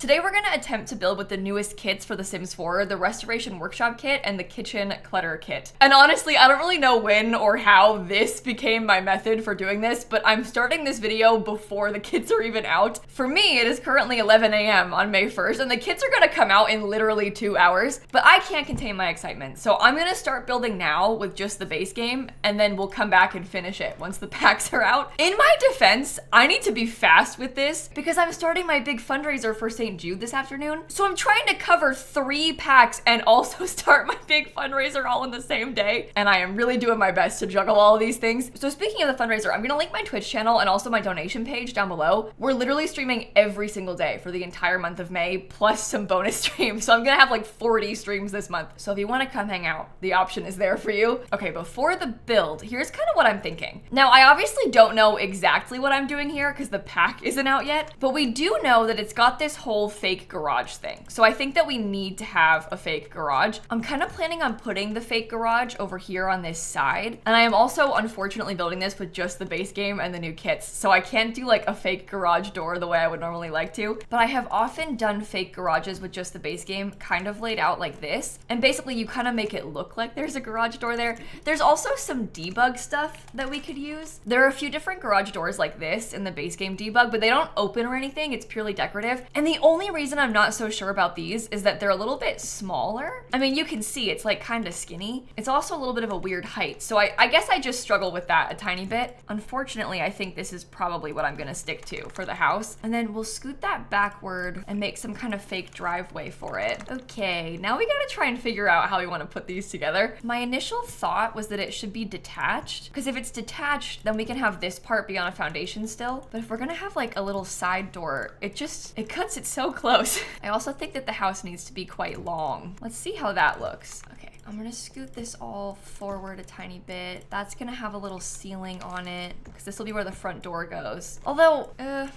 Today we're gonna attempt to build with the newest kits for The Sims 4, the Restoration Workshop Kit and the Kitchen Clutter Kit. And honestly, I don't really know when or how this became my method for doing this, but I'm starting this video before the kits are even out. For me, it is currently 11 a.m. on May 1st, and the kits are gonna come out in literally 2 hours, but I can't contain my excitement. So I'm gonna start building now with just the base game, and then we'll come back and finish it once the packs are out. In my defense, I need to be fast with this because I'm starting my big fundraiser for St. Jude this afternoon. So I'm trying to cover 3 packs and also start my big fundraiser all in the same day. And I am really doing my best to juggle all of these things. So speaking of the fundraiser, I'm gonna link my Twitch channel and also my donation page down below. We're literally streaming every single day for the entire month of May, plus some bonus streams. So I'm gonna have like 40 streams this month. So if you wanna come hang out, the option is there for you. Okay, before the build, here's kind of what I'm thinking. Now, I obviously don't know exactly what I'm doing here because the pack isn't out yet, but we do know that it's got this whole fake garage thing. So I think that we need to have a fake garage. I'm kind of planning on putting the fake garage over here on this side. And I am also unfortunately building this with just the base game and the new kits. So I can't do like a fake garage door the way I would normally like to, but I have often done fake garages with just the base game kind of laid out like this. And basically you kind of make it look like there's a garage door there. There's also some debug stuff that we could use. There are a few different garage doors like this in the base game debug, but they don't open or anything. It's purely decorative. And the only reason I'm not so sure about these is that they're a little bit smaller. I mean, you can see it's like kind of skinny. It's also a little bit of a weird height. So I guess I just struggle with that a tiny bit. Unfortunately, I think this is probably what I'm gonna stick to for the house. And then we'll scoot that backward and make some kind of fake driveway for it. Okay, now we gotta try and figure out how we wanna put these together. My initial thought was that it should be detached, because if it's detached, then we can have this part be on a foundation still. But if we're gonna have like a little side door, it cuts it so close. I also think that the house needs to be quite long. Let's see how that looks. Okay, I'm gonna scoot this all forward a tiny bit. That's gonna have a little ceiling on it because this will be where the front door goes. Although,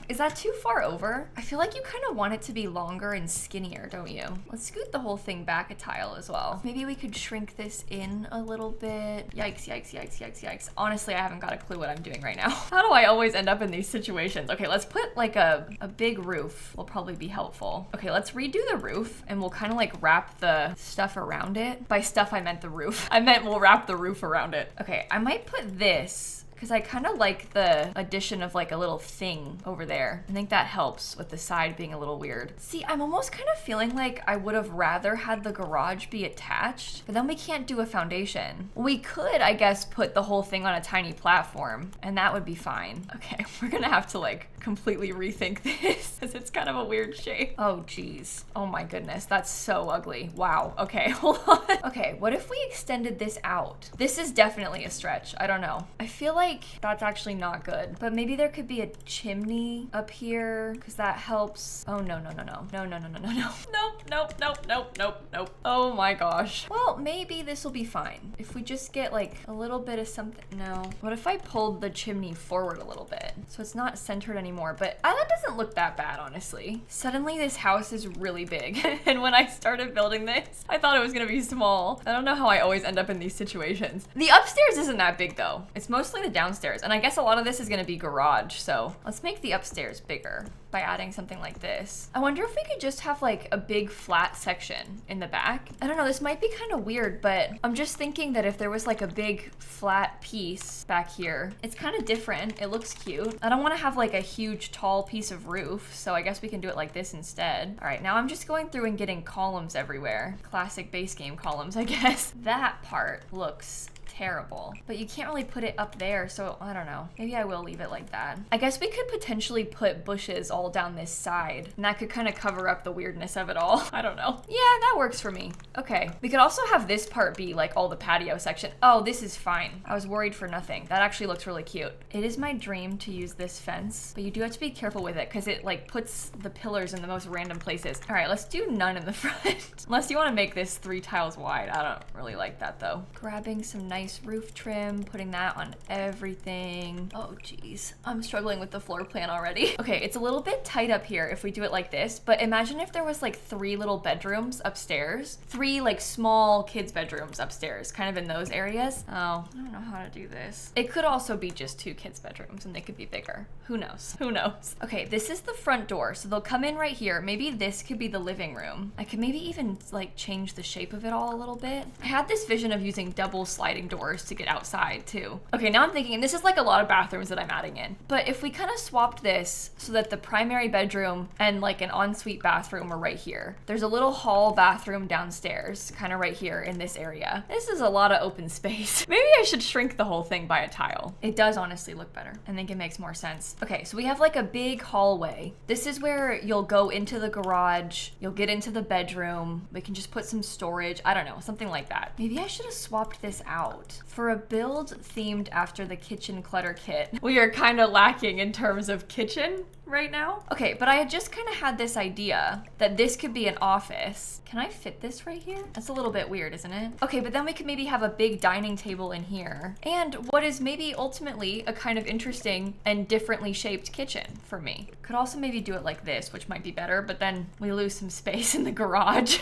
is that too far over? I feel like you kind of want it to be longer and skinnier, don't you? Let's scoot the whole thing back a tile as well. Maybe we could shrink this in a little bit. Yikes, yikes, yikes, yikes, yikes. Honestly, I haven't got a clue what I'm doing right now. How do I always end up in these situations? Okay, let's put like a big roof will probably be helpful. Okay, let's redo the roof and we'll kind of like wrap the stuff around it. By stuff, I meant the roof. I meant we'll wrap the roof around it. Okay, I might put this because I kind of like the addition of like a little thing over there. I think that helps with the side being a little weird. See, I'm almost kind of feeling like I would have rather had the garage be attached, but then we can't do a foundation. We could, I guess, put the whole thing on a tiny platform and that would be fine. Okay, we're gonna have to like completely rethink this because it's kind of a weird shape. Oh geez. Oh my goodness, that's so ugly. Wow, okay, hold on. Okay, what if we extended this out? This is definitely a stretch, I don't know. I feel like that's actually not good, but maybe there could be a chimney up here because that helps. Oh no, no, no, no, no, no, no, no, no, no. Nope, nope, nope, nope, nope, nope. Oh my gosh. Well, maybe this will be fine. If we just get like a little bit of something. No. What if I pulled the chimney forward a little bit? So it's not centered anymore, but that doesn't look that bad, honestly. Suddenly this house is really big. And when I started building this, I thought it was gonna be small. I don't know how I always end up in these situations. The upstairs isn't that big though. It's mostly the downstairs. And I guess a lot of this is gonna be garage. So let's make the upstairs bigger by adding something like this. I wonder if we could just have like a big flat section in the back. I don't know, this might be kind of weird, but I'm just thinking that if there was like a big flat piece back here, it's kind of different. It looks cute. I don't want to have like a huge tall piece of roof, so I guess we can do it like this instead. All right, now I'm just going through and getting columns everywhere. Classic base game columns, I guess. That part looks terrible, but you can't really put it up there, so I don't know. Maybe I will leave it like that. I guess we could potentially put bushes all down this side, and that could kind of cover up the weirdness of it all. I don't know. Yeah, that works for me. Okay, we could also have this part be like all the patio section. Oh, this is fine. I was worried for nothing. That actually looks really cute. It is my dream to use this fence, but you do have to be careful with it because it like puts the pillars in the most random places. All right, let's do none in the front. Unless you want to make this 3 tiles wide. I don't really like that though. Grabbing some nice nice roof trim, putting that on everything. Oh geez, I'm struggling with the floor plan already. Okay, it's a little bit tight up here if we do it like this, but imagine if there was like 3 little bedrooms upstairs, 3 like small kids bedrooms upstairs, kind of in those areas. Oh, I don't know how to do this. It could also be just 2 kids bedrooms and they could be bigger. Who knows? Who knows? Okay, this is the front door. So they'll come in right here. Maybe this could be the living room. I could maybe even like change the shape of it all a little bit. I had this vision of using double sliding doors to get outside too. Okay, now I'm thinking, and this is like a lot of bathrooms that I'm adding in, but if we kind of swapped this so that the primary bedroom and like an ensuite bathroom are right here. There's a little hall bathroom downstairs, kind of right here in this area. This is a lot of open space. Maybe I should shrink the whole thing by a tile. It does honestly look better. I think it makes more sense. Okay, so we have like a big hallway. This is where you'll go into the garage, you'll get into the bedroom. We can just put some storage. I don't know, something like that. Maybe I should have swapped this out. For a build themed after the kitchen clutter kit, we are kind of lacking in terms of kitchen right now. Okay, but I had just kind of had this idea that this could be an office. Can I fit this right here? That's a little bit weird, isn't it? Okay, but then we could maybe have a big dining table in here. And what is maybe ultimately a kind of interesting and differently shaped kitchen for me. Could also maybe do it like this, which might be better, but then we lose some space in the garage.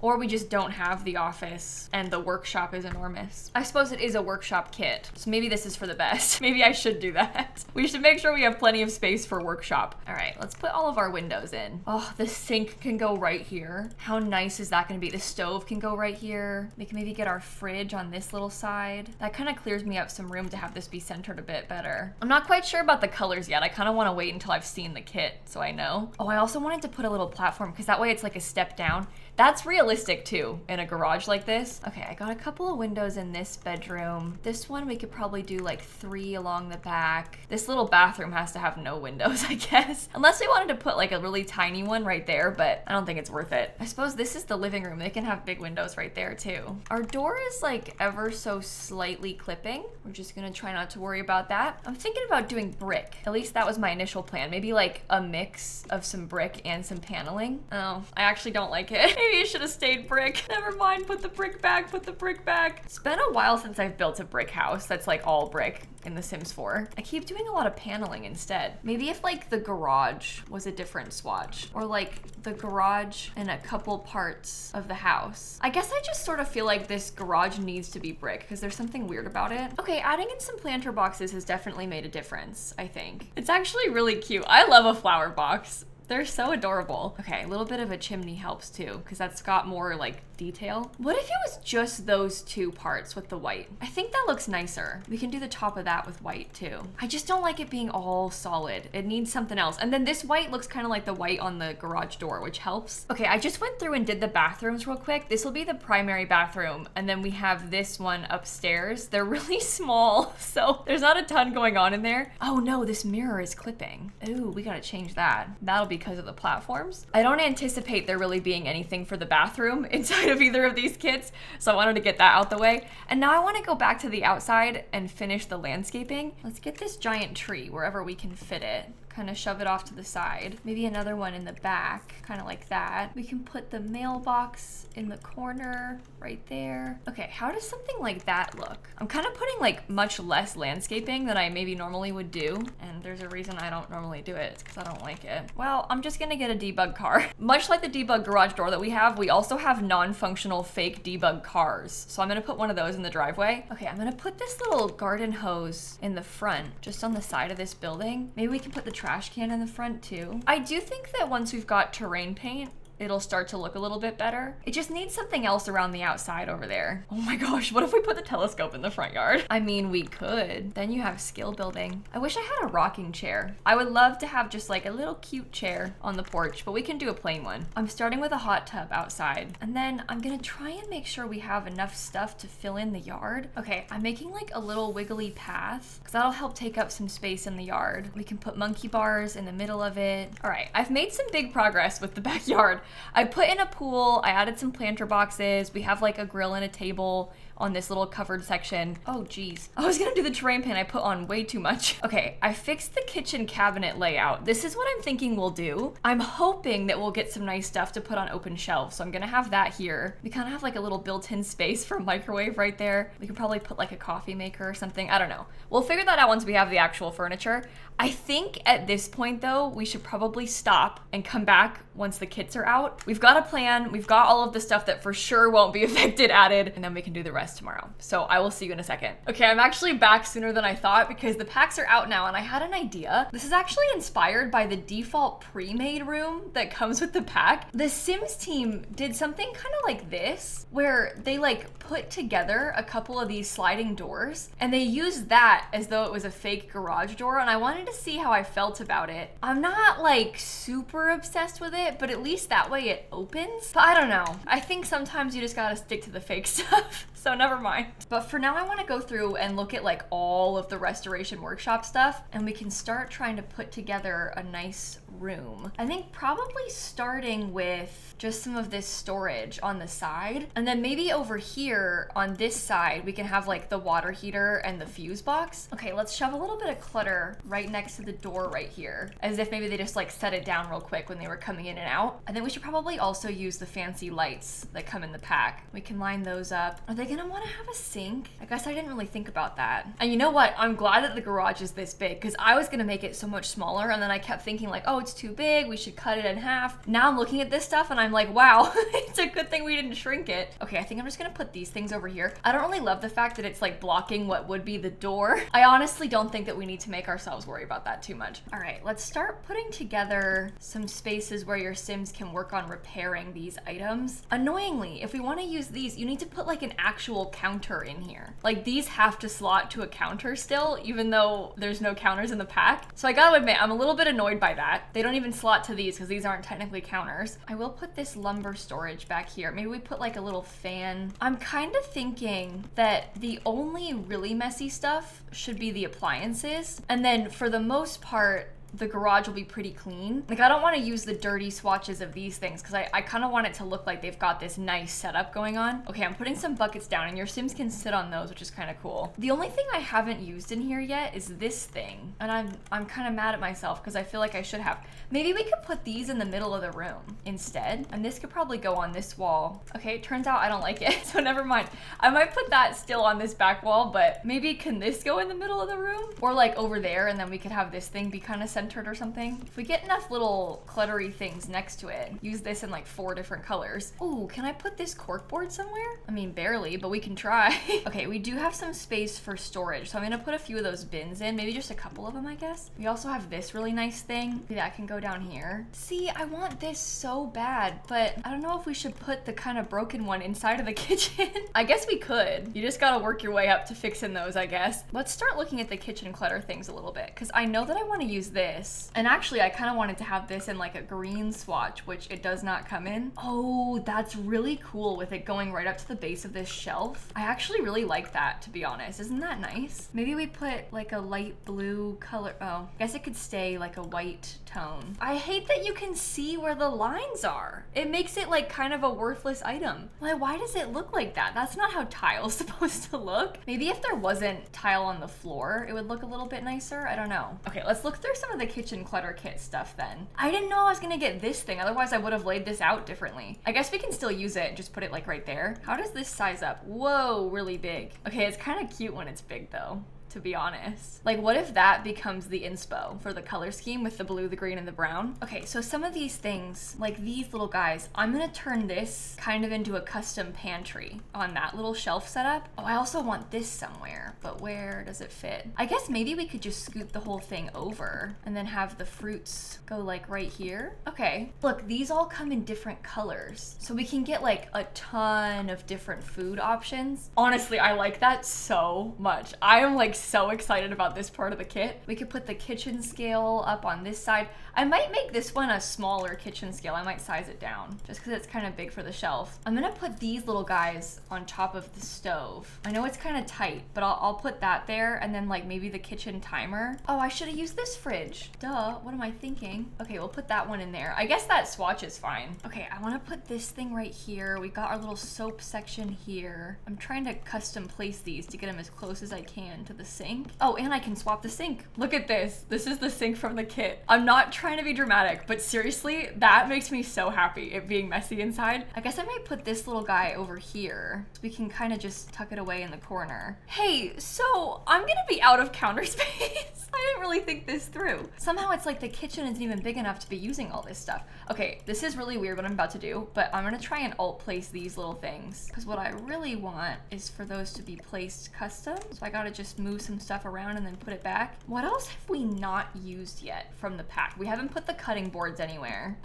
Or we just don't have the office and the workshop is enormous. I suppose it is a workshop kit, so maybe this is for the best. Maybe I should do that. We should make sure we have plenty of space for workshop. All right, let's put all of our windows in. Oh, the sink can go right here. How nice is that gonna be? The stove can go right here. We can maybe get our fridge on this little side. That kind of clears me up some room to have this be centered a bit better. I'm not quite sure about the colors yet. I kind of want to wait until I've seen the kit so I know. Oh, I also wanted to put a little platform because that way it's like a step down. That's realistic too in a garage like this. Okay, I got a couple of windows in this bedroom. This one we could probably do like 3 along the back. This little bathroom has to have no windows, I guess. Unless we wanted to put like a really tiny one right there, but I don't think it's worth it. I suppose this is the living room. They can have big windows right there too. Our door is like ever so slightly clipping. We're just gonna try not to worry about that. I'm thinking about doing brick. At least that was my initial plan. Maybe like a mix of some brick and some paneling. Oh, I actually don't like it. Maybe it should have stayed brick. Never mind, put the brick back, put the brick back. It's been a while since I've built a brick house that's like all brick in The Sims 4. I keep doing a lot of paneling instead. Maybe if like the garage was a different swatch, or like the garage and a couple parts of the house. I guess I just sort of feel like this garage needs to be brick because there's something weird about it. Okay, adding in some planter boxes has definitely made a difference, I think. It's actually really cute. I love a flower box. They're so adorable. Okay, a little bit of a chimney helps too, because that's got more like detail. What if it was just those 2 parts with the white? I think that looks nicer. We can do the top of that with white too. I just don't like it being all solid. It needs something else. And then this white looks kind of like the white on the garage door, which helps. Okay, I just went through and did the bathrooms real quick. This will be the primary bathroom. And then we have this one upstairs. They're really small, so there's not a ton going on in there. Oh no, this mirror is clipping. Ooh, we gotta change that. That'll be because of the platforms. I don't anticipate there really being anything for the bathroom inside of either of these kits, so I wanted to get that out the way. And now I want to go back to the outside and finish the landscaping. Let's get this giant tree wherever we can fit it. Kind of shove it off to the side. Maybe another one in the back, kind of like that. We can put the mailbox in the corner right there. Okay, how does something like that look? I'm kind of putting like much less landscaping than I maybe normally would do. And there's a reason I don't normally do it. It's because I don't like it. Well, I'm just gonna get a debug car. Much like the debug garage door that we also have non-functional fake debug cars. So I'm gonna put one of those in the driveway. Okay, I'm gonna put this little garden hose in the front, just on the side of this building. Maybe we can put the trash can in the front too. I do think that once we've got terrain paint, it'll start to look a little bit better. It just needs something else around the outside over there. Oh my gosh, what if we put the telescope in the front yard? I mean, we could. Then you have skill building. I wish I had a rocking chair. I would love to have just like a little cute chair on the porch, but we can do a plain one. I'm starting with a hot tub outside, and then I'm gonna try and make sure we have enough stuff to fill in the yard. Okay, I'm making like a little wiggly path, because that'll help take up some space in the yard. We can put monkey bars in the middle of it. All right, I've made some big progress with the backyard. I put in a pool, I added some planter boxes, we have like a grill and a table. on this little covered section. Oh geez, I was gonna do the terrain pan, I put on way too much. Okay, I fixed the kitchen cabinet layout. This is what I'm thinking we'll do. I'm hoping that we'll get some nice stuff to put on open shelves, so I'm gonna have that here. We kind of have like a little built-in space for a microwave right there. We could probably put like a coffee maker or something. I don't know. We'll figure that out once we have the actual furniture. I think at this point though, we should probably stop and come back once the kits are out. We've got a plan. We've got all of the stuff that for sure won't be affected added, and then we can do the rest tomorrow. So I will see you in a second. Okay, I'm actually back sooner than I thought because the packs are out now and I had an idea. This is actually inspired by the default pre-made room that comes with the pack. The Sims team did something kind of like this, where they like put together a couple of these sliding doors and they used that as though it was a fake garage door, and I wanted to see how I felt about it. I'm not like super obsessed with it, but at least that way it opens. But I don't know. I think sometimes you just gotta stick to the fake stuff. So never mind. But for now, I want to go through and look at like all of the Restoration Workshop stuff, and we can start trying to put together a nice room. I think probably starting with just some of this storage on the side, and then maybe over here on this side we can have like the water heater and the fuse box. Okay, let's shove a little bit of clutter right next to the door right here, as if maybe they just like set it down real quick when they were coming in and out. I think we should probably also use the fancy lights that come in the pack. We can line those up. Are they gonna want to have a sink? I guess I didn't really think about that. And you know what? I'm glad that the garage is this big, because I was gonna make it so much smaller, and then I kept thinking like, oh, it's too big, we should cut it in half. Now I'm looking at this stuff and I'm like, wow, it's a good thing we didn't shrink it. Okay, I think I'm just gonna put these things over here. I don't really love the fact that it's like blocking what would be the door. I honestly don't think that we need to make ourselves worry about that too much. All right, let's start putting together some spaces where your Sims can work on repairing these items. Annoyingly, if we want to use these, you need to put like an actual counter in here. Like these have to slot to a counter still, even though there's no counters in the pack. So I gotta admit, I'm a little bit annoyed by that. They don't even slot to these because these aren't technically counters. I will put this lumber storage back here. Maybe we put like a little fan. I'm kind of thinking that the only really messy stuff should be the appliances. And then for the most part, the garage will be pretty clean. Like I don't want to use the dirty swatches of these things because I kind of want it to look like they've got this nice setup going on. Okay, I'm putting some buckets down and your Sims can sit on those, which is kind of cool. The only thing I haven't used in here yet is this thing. And I'm kind of mad at myself because I feel like I should have. Maybe we could put these in the middle of the room instead. And this could probably go on this wall. Okay, it turns out I don't like it, so never mind. I might put that still on this back wall, but maybe can this go in the middle of the room? Or like over there, and then we could have this thing be kind of centered or something. If we get enough little cluttery things next to it, use this in like 4 different colors. Ooh, can I put this corkboard somewhere? I mean, barely, but we can try. Okay, we do have some space for storage, so I'm gonna put a few of those bins in, maybe just a couple of them, I guess. We also have this really nice thing. Maybe that can go down here. See, I want this so bad, but I don't know if we should put the kind of broken one inside of the kitchen. I guess we could. You just gotta work your way up to fixing those, I guess. Let's start looking at the kitchen clutter things a little bit, because I know that I want to use this. And actually, I kind of wanted to have this in like a green swatch, which it does not come in. Oh, that's really cool with it going right up to the base of this shelf. I actually really like that, to be honest. Isn't that nice? Maybe we put like a light blue color. Oh, I guess it could stay like a white tone. I hate that you can see where the lines are. It makes it like kind of a worthless item. Like, why does it look like that? That's not how tile's supposed to look. Maybe if there wasn't tile on the floor, it would look a little bit nicer. I don't know. Okay, let's look through some of the kitchen clutter kit stuff then. I didn't know I was gonna get this thing. Otherwise, I would have laid this out differently. I guess we can still use it and just put it like right there. How does this size up? Whoa, really big. Okay, it's kind of cute when it's big though, to be honest. Like, what if that becomes the inspo for the color scheme with the blue, the green, and the brown? Okay, so some of these things, like these little guys, I'm gonna turn this kind of into a custom pantry on that little shelf setup. Oh, I also want this somewhere, but where does it fit? I guess maybe we could just scoot the whole thing over and then have the fruits go like right here. Okay, look, these all come in different colors, so we can get like a ton of different food options. Honestly, I like that so much. I am like so excited about this part of the kit. We could put the kitchen scale up on this side. I might make this one a smaller kitchen scale. I might size it down just because it's kind of big for the shelf. I'm gonna put these little guys on top of the stove. I know it's kind of tight, but I'll put that there, and then like maybe the kitchen timer. Oh, I should have used this fridge. Duh, what am I thinking? Okay, we'll put that one in there. I guess that swatch is fine. Okay, I want to put this thing right here. We got our little soap section here. I'm trying to custom place these to get them as close as I can to the sink. Oh, and I can swap the sink. Look at this. This is the sink from the kit. I'm not trying to be dramatic, but seriously, that makes me so happy, it being messy inside. I guess I might put this little guy over here so we can kind of just tuck it away in the corner. Hey, so I'm gonna be out of counter space. I didn't really think this through. Somehow it's like the kitchen isn't even big enough to be using all this stuff. Okay, this is really weird what I'm about to do, but I'm gonna try and alt place these little things because what I really want is for those to be placed custom. So I gotta just move some stuff around and then put it back. What else have we not used yet from the pack? We haven't put the cutting boards anywhere.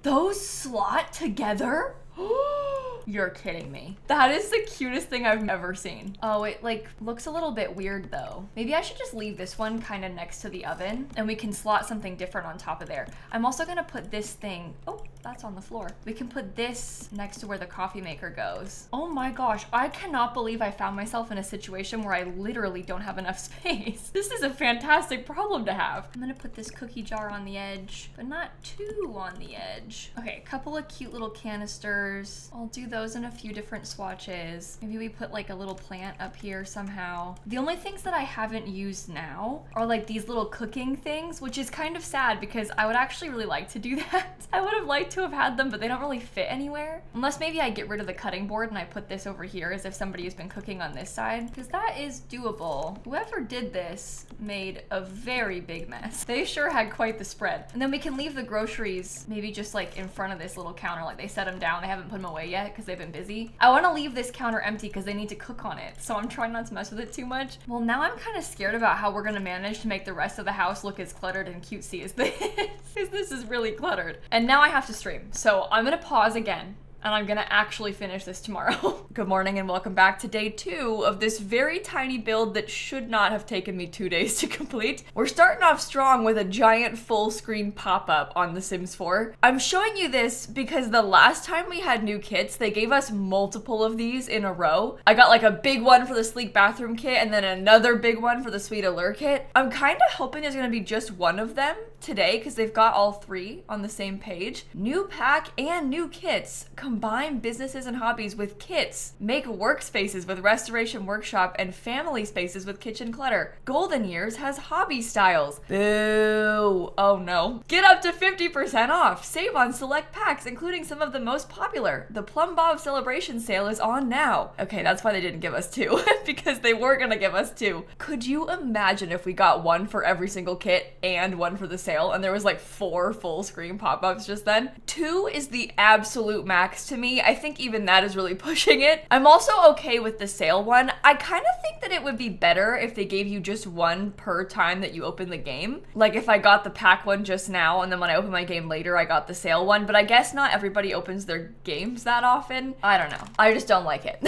Those slot together? You're kidding me. That is the cutest thing I've ever seen. Oh, it like looks a little bit weird though. Maybe I should just leave this one kind of next to the oven and we can slot something different on top of there. I'm also gonna put this thing, oh, that's on the floor. We can put this next to where the coffee maker goes. Oh my gosh, I cannot believe I found myself in a situation where I literally don't have enough space. This is a fantastic problem to have. I'm gonna put this cookie jar on the edge, but not too on the edge. Okay, a couple of cute little canisters. I'll do those in a few different swatches. Maybe we put like a little plant up here somehow. The only things that I haven't used now are like these little cooking things, which is kind of sad because I would actually really like to do that. I would have liked to have had them, but they don't really fit anywhere. Unless maybe I get rid of the cutting board and I put this over here as if somebody has been cooking on this side, because that is doable. Whoever did this made a very big mess. They sure had quite the spread. And then we can leave the groceries maybe just like in front of this little counter, like they set them down. They haven't put them away yet because they've been busy. I want to leave this counter empty because they need to cook on it, so I'm trying not to mess with it too much. Well, now I'm kind of scared about how we're gonna manage to make the rest of the house look as cluttered and cutesy as this, because this is really cluttered. And now I have to stream, so I'm gonna pause again and I'm gonna actually finish this tomorrow. Good morning and welcome back to day 2 of this very tiny build that should not have taken me 2 days to complete. We're starting off strong with a giant full screen pop-up on The Sims 4. I'm showing you this because the last time we had new kits, they gave us multiple of these in a row. I got like a big one for the sleek bathroom kit and then another big one for the sweet allure kit. I'm kind of hoping there's gonna be just one of them today because they've got all 3 on the same page. New pack and new kits. Combine businesses and hobbies with kits. Make workspaces with Restoration Workshop and family spaces with Kitchen Clutter. Golden Years has hobby styles. Boo. Oh no. Get up to 50% off. Save on select packs, including some of the most popular. The Plum Bob Celebration sale is on now. Okay, that's why they didn't give us 2, because they were gonna give us 2. Could you imagine if we got one for every single kit and one for the sale, and there was like 4 full screen pop-ups just then? 2 is the absolute max to me. I think even that is really pushing it. I'm also okay with the sale one. I kind of think that it would be better if they gave you just one per time that you open the game. Like if I got the pack one just now and then when I open my game later, I got the sale one, but I guess not everybody opens their games that often. I don't know. I just don't like it.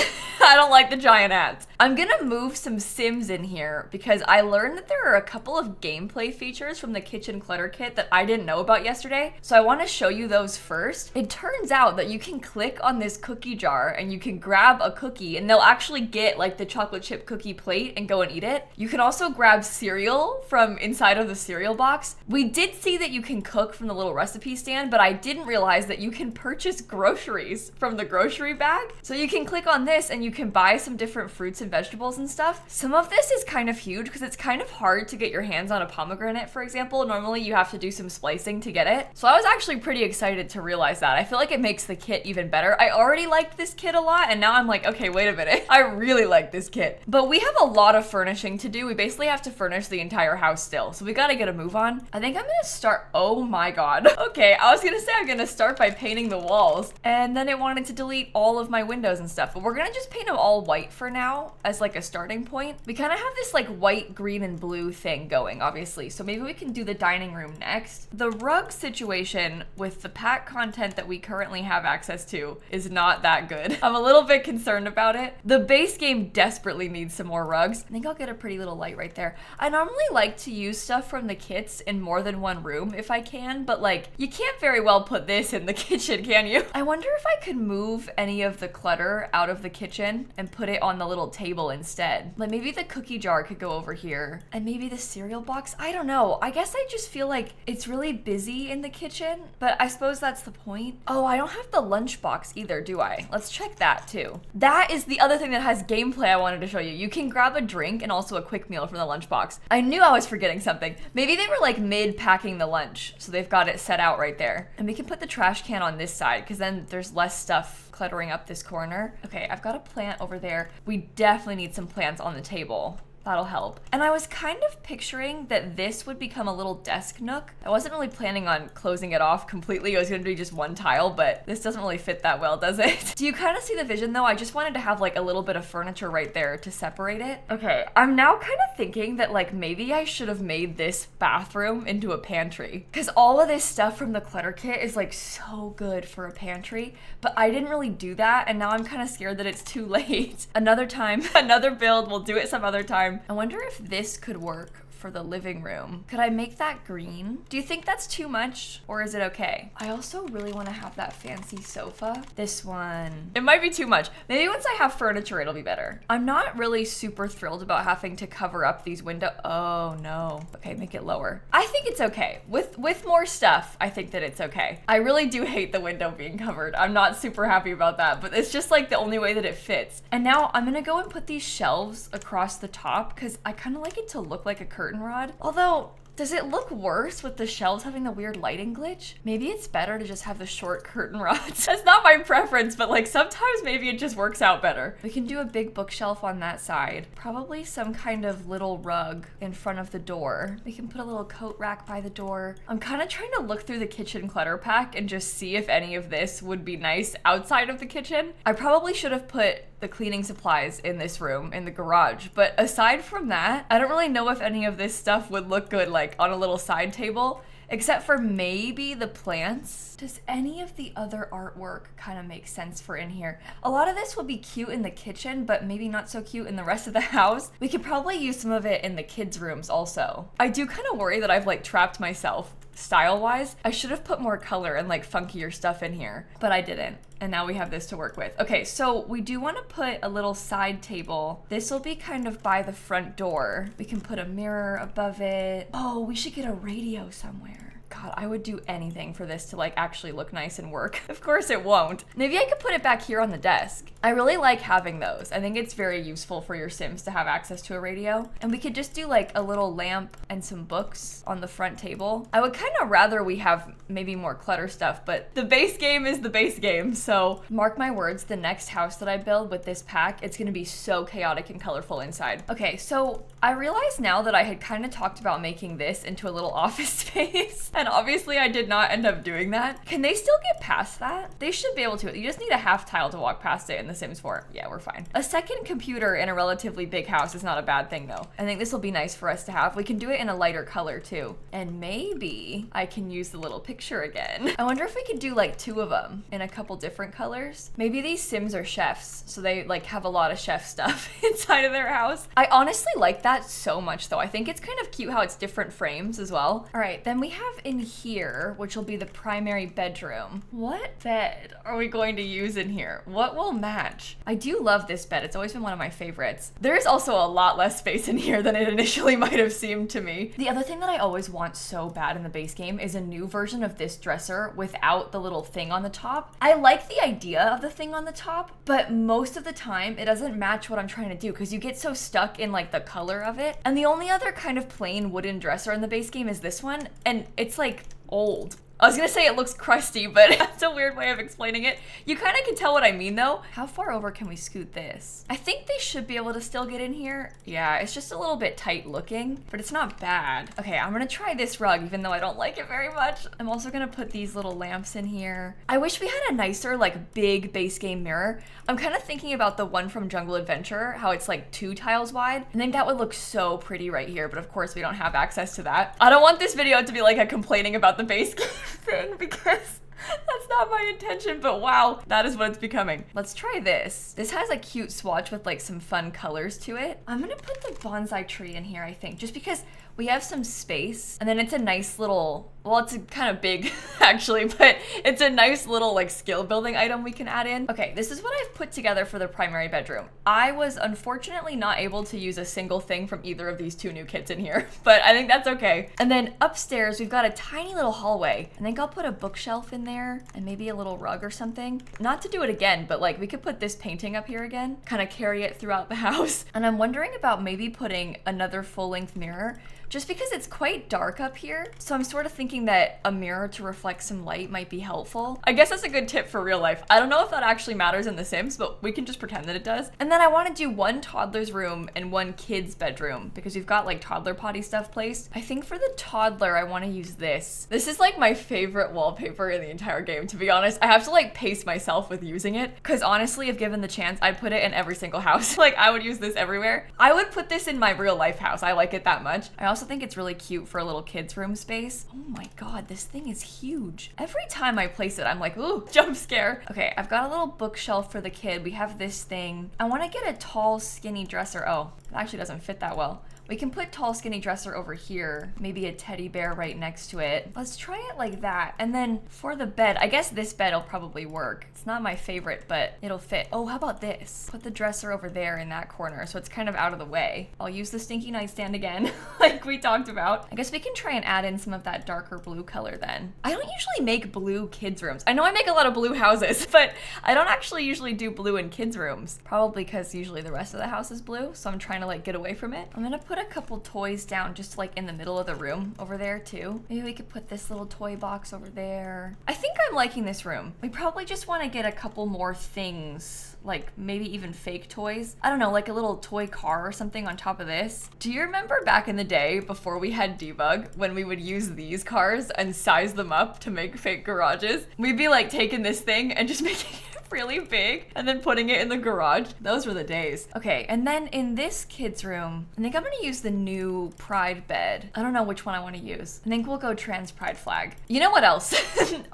I don't like the giant ads. I'm gonna move some Sims in here because I learned that there are a couple of gameplay features from the Kitchen Clutter kit that I didn't know about yesterday. So I want to show you those first. It turns out that you can click on this cookie jar and you can grab a cookie and they'll actually get like the chocolate chip cookie plate and go and eat it. You can also grab cereal from inside of the cereal box. We did see that you can cook from the little recipe stand, but I didn't realize that you can purchase groceries from the grocery bag. So you can click on this and you can buy some different fruits and vegetables and stuff. Some of this is kind of huge because it's kind of hard to get your hands on a pomegranate, for example. Normally you have to do some splicing to get it. So I was actually pretty excited to realize that. I feel like it makes the kit even better. I already liked this kit a lot and now I'm like, okay, wait a minute. I really like this kit. But we have a lot of furnishing to do. We basically have to furnish the entire house still. So we gotta get a move on. I think I'm gonna start, oh my God. Okay, I was gonna say I'm gonna start by painting the walls and then it wanted to delete all of my windows and stuff, but we're gonna just paint them all white for now as like a starting point. We kind of have this like white, green, and blue thing going, obviously. So maybe we can do the dining dining room next. The rug situation with the pack content that we currently have access to is not that good. I'm a little bit concerned about it. The base game desperately needs some more rugs. I think I'll get a pretty little light right there. I normally like to use stuff from the kits in more than one room if I can, but like, you can't very well put this in the kitchen, can you? I wonder if I could move any of the clutter out of the kitchen and put it on the little table instead. Like maybe the cookie jar could go over here and maybe the cereal box. I don't know. I guess I just feel like it's really busy in the kitchen, but I suppose that's the point. Oh, I don't have the lunch box either, do I? Let's check that too. That is the other thing that has gameplay I wanted to show you. You can grab a drink and also a quick meal from the lunchbox. I knew I was forgetting something. Maybe they were like mid-packing the lunch, so they've got it set out right there. And we can put the trash can on this side because then there's less stuff cluttering up this corner. Okay, I've got a plant over there. We definitely need some plants on the table. That'll help. And I was kind of picturing that this would become a little desk nook. I wasn't really planning on closing it off completely. It was gonna be just one tile, but this doesn't really fit that well, does it? Do you kind of see the vision though? I just wanted to have like a little bit of furniture right there to separate it. Okay, I'm now kind of thinking that like maybe I should have made this bathroom into a pantry because all of this stuff from the clutter kit is like so good for a pantry, but I didn't really do that and now I'm kind of scared that it's too late. Another time, another build, we'll do it some other time. I wonder if this could work for the living room. Could I make that green? Do you think that's too much or is it okay? I also really want to have that fancy sofa. This one. It might be too much. Maybe once I have furniture, it'll be better. I'm not really super thrilled about having to cover up these windows. Oh no. Okay, make it lower. I think it's okay. With more stuff, I think that it's okay. I really do hate the window being covered. I'm not super happy about that, but it's just like the only way that it fits. And now I'm gonna go and put these shelves across the top because I kind of like it to look like a curtain rod. Although, does it look worse with the shelves having the weird lighting glitch? Maybe it's better to just have the short curtain rods. That's not my preference, but like sometimes maybe it just works out better. We can do a big bookshelf on that side. Probably some kind of little rug in front of the door. We can put a little coat rack by the door. I'm kind of trying to look through the kitchen clutter pack and just see if any of this would be nice outside of the kitchen. I probably should have put the cleaning supplies in this room, in the garage. But aside from that, I don't really know if any of this stuff would look good like on a little side table, except for maybe the plants. Does any of the other artwork kind of make sense for in here? A lot of this will be cute in the kitchen, but maybe not so cute in the rest of the house. We could probably use some of it in the kids' rooms also. I do kind of worry that I've like trapped myself style-wise. I should have put more color and like funkier stuff in here, but I didn't. And now we have this to work with. Okay, so we do want to put a little side table. This will be kind of by the front door. We can put a mirror above it. Oh, we should get a radio somewhere. God, I would do anything for this to like actually look nice and work. Of course it won't. Maybe I could put it back here on the desk. I really like having those. I think it's very useful for your Sims to have access to a radio. And we could just do like a little lamp and some books on the front table. I would kind of rather we have maybe more clutter stuff, but the base game is the base game. So mark my words, the next house that I build with this pack, it's gonna be so chaotic and colorful inside. Okay, so I realize now that I had kind of talked about making this into a little office space. And obviously I did not end up doing that. Can they still get past that? They should be able to. You just need a half tile to walk past it in The Sims 4. Yeah, we're fine. A second computer in a relatively big house is not a bad thing though. I think this will be nice for us to have. We can do it in a lighter color too. And maybe I can use the little picture again. I wonder if we could do like 2 of them in a couple different colors. Maybe these Sims are chefs, so they like have a lot of chef stuff inside of their house. I honestly like that so much though. I think it's kind of cute how it's different frames as well. All right, then we have in here, which will be the primary bedroom. What bed are we going to use in here? What will match? I do love this bed. It's always been one of my favorites. There's also a lot less space in here than it initially might have seemed to me. The other thing that I always want so bad in the base game is a new version of this dresser without the little thing on the top. I like the idea of the thing on the top, but most of the time it doesn't match what I'm trying to do because you get so stuck in like the color of it. And the only other kind of plain wooden dresser in the base game is this one, and it's like old. I was gonna say it looks crusty, but that's a weird way of explaining it. You kind of can tell what I mean though. How far over can we scoot this? I think they should be able to still get in here. Yeah, it's just a little bit tight looking, but it's not bad. Okay, I'm gonna try this rug even though I don't like it very much. I'm also gonna put these little lamps in here. I wish we had a nicer like big base game mirror. I'm kind of thinking about the one from Jungle Adventure, how it's like 2 tiles wide. I think that would look so pretty right here, but of course we don't have access to that. I don't want this video to be like a complaining about the base game thing because that's not my intention, but wow, that is what it's becoming. Let's try this. This has a cute swatch with like some fun colors to it. I'm gonna put the bonsai tree in here, I think, just because we have some space, and then it's a nice little, well, it's kind of big actually, but it's a nice little like skill building item we can add in. Okay, this is what I've put together for the primary bedroom. I was unfortunately not able to use a single thing from either of these 2 new kits in here, but I think that's okay. And then upstairs, we've got a tiny little hallway. I think I'll put a bookshelf in there and maybe a little rug or something. Not to do it again, but like we could put this painting up here again, kind of carry it throughout the house. And I'm wondering about maybe putting another full-length mirror, just because it's quite dark up here. So I'm sort of thinking that a mirror to reflect some light might be helpful. I guess that's a good tip for real life. I don't know if that actually matters in The Sims, but we can just pretend that it does. And then I want to do 1 toddler's room and 1 kid's bedroom because we've got like toddler potty stuff placed. I think for the toddler, I want to use this. This is like my favorite wallpaper in the entire game, to be honest. I have to like pace myself with using it because honestly, if given the chance, I'd put it in every single house. Like I would use this everywhere. I would put this in my real life house. I like it that much. I also think it's really cute for a little kid's room space. Oh my god, this thing is huge. Every time I place it, I'm like, ooh, jump scare. Okay, I've got a little bookshelf for the kid. We have this thing. I want to get a tall, skinny dresser. Oh, it actually doesn't fit that well. We can put tall, skinny dresser over here. Maybe a teddy bear right next to it. Let's try it like that. And then for the bed, I guess this bed will probably work. It's not my favorite, but it'll fit. Oh, how about this? Put the dresser over there in that corner, so it's kind of out of the way. I'll use the stinky nightstand again, like we talked about. I guess we can try and add in some of that darker blue color then. I don't usually make blue kids' rooms. I know I make a lot of blue houses, but I don't actually usually do blue in kids' rooms. Probably because usually the rest of the house is blue, so I'm trying to like get away from it. I'm gonna put a couple toys down just like in the middle of the room over there too. Maybe we could put this little toy box over there. I think I'm liking this room. We probably just want to get a couple more things, like maybe even fake toys. I don't know, like a little toy car or something on top of this. Do you remember back in the day before we had debug when we would use these cars and size them up to make fake garages? We'd be like taking this thing and just making it really big and then putting it in the garage. Those were the days. Okay, and then in this kid's room, I think I'm gonna use the new pride bed. I don't know which one I want to use. I think we'll go trans pride flag. You know what else?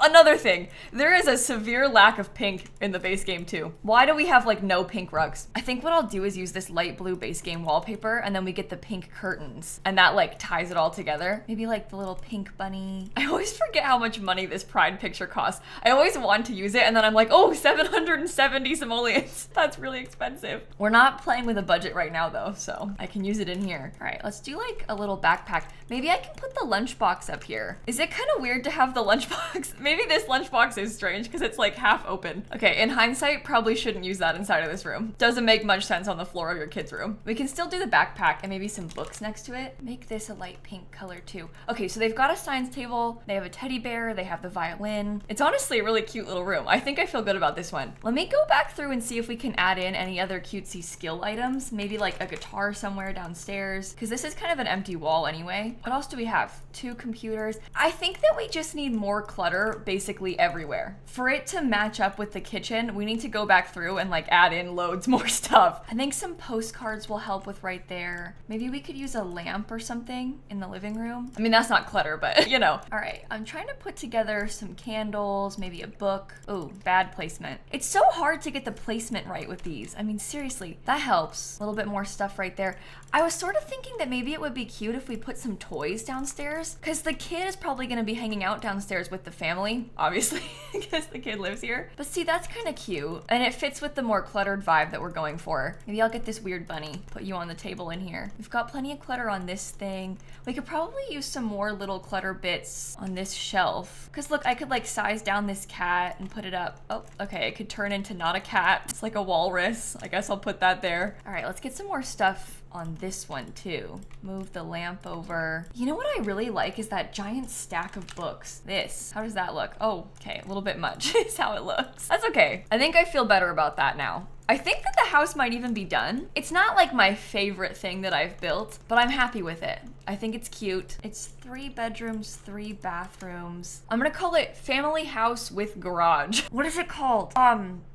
Another thing. There is a severe lack of pink in the base game too. Why do we have like no pink rugs? I think what I'll do is use this light blue base game wallpaper and then we get the pink curtains and that like ties it all together. Maybe like the little pink bunny. I always forget how much money this pride picture costs. I always want to use it and then I'm like, oh, 770 simoleons. That's really expensive. We're not playing with a budget right now though, so I can use it in here. All right, let's do like a little backpack. Maybe I can put the lunchbox up here. Is it kind of weird to have the lunchbox? Maybe this lunchbox is strange because it's like half open. Okay, in hindsight, probably shouldn't use that inside of this room. Doesn't make much sense on the floor of your kid's room. We can still do the backpack and maybe some books next to it. Make this a light pink color too. Okay, so they've got a science table, they have a teddy bear, they have the violin. It's honestly a really cute little room. I think I feel good about this one. Let me go back through and see if we can add in any other cutesy skill items. Maybe like a guitar somewhere downstairs, because this is kind of an empty wall anyway. What else do we have? 2 computers. I think that we just need more clutter basically everywhere. For it to match up with the kitchen, we need to go back through and like add in loads more stuff. I think some postcards will help with right there. Maybe we could use a lamp or something in the living room. I mean, that's not clutter, but you know. All right, I'm trying to put together some candles, maybe a book. Oh, bad placement. It's so hard to get the placement right with these. I mean, seriously, that helps. A little bit more stuff right there. I was sort of thinking that maybe it would be cute if we put some toys downstairs, because the kid is probably going to be hanging out downstairs with the family, obviously, because the kid lives here. But see, that's kind of cute, and it fits with the more cluttered vibe that we're going for. Maybe I'll get this weird bunny, put you on the table in here. We've got plenty of clutter on this thing. We could probably use some more little clutter bits on this shelf, because look, I could like size down this cat and put it up. Oh, okay, it could turn into not a cat. It's like a walrus. I guess I'll put that there. All right, let's get some more stuff on this one too. Move the lamp over. You know what I really like is that giant stack of books. This, how does that look? Oh, okay, a little bit much is how it looks. That's okay. I think I feel better about that now. I think that the house might even be done. It's not like my favorite thing that I've built, but I'm happy with it. I think it's cute. It's 3 bedrooms, 3 bathrooms. I'm gonna call it family house with garage. What is it called?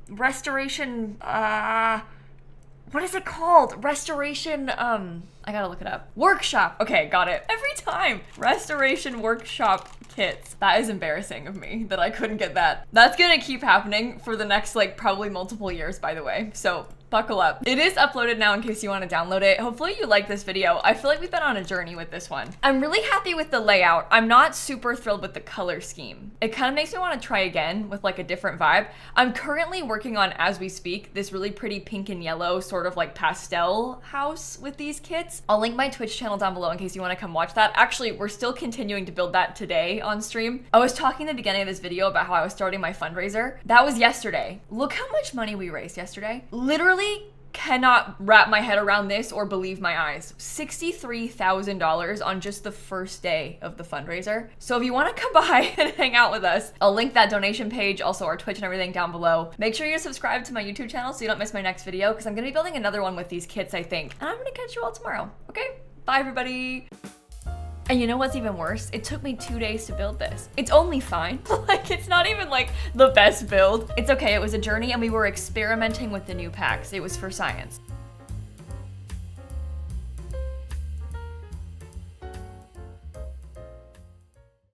Restoration, what is it called? Restoration, I gotta look it up. Workshop. Okay, got it. Every time. Restoration Workshop Kits. That is embarrassing of me that I couldn't get that. That's gonna keep happening for the next like probably multiple years, by the way. So buckle up. It is uploaded now in case you want to download it. Hopefully you like this video. I feel like we've been on a journey with this one. I'm really happy with the layout. I'm not super thrilled with the color scheme. It kind of makes me want to try again with like a different vibe. I'm currently working on, as we speak, this really pretty pink and yellow sort of like pastel house with these kits. I'll link my Twitch channel down below in case you want to come watch that. Actually, we're still continuing to build that today on stream. I was talking in the beginning of this video about how I was starting my fundraiser. That was yesterday. Look how much money we raised yesterday. Literally cannot wrap my head around this or believe my eyes. $63,000 on just the first day of the fundraiser. So if you want to come by and hang out with us, I'll link that donation page, also our Twitch and everything down below. Make sure you subscribe to my YouTube channel so you don't miss my next video, because I'm going to be building another one with these kits, I think. And I'm going to catch you all tomorrow. Okay? Bye, everybody. And you know what's even worse? It took me 2 days to build this. It's only fine. Like, it's not even like the best build. It's okay, it was a journey and we were experimenting with the new packs. It was for science.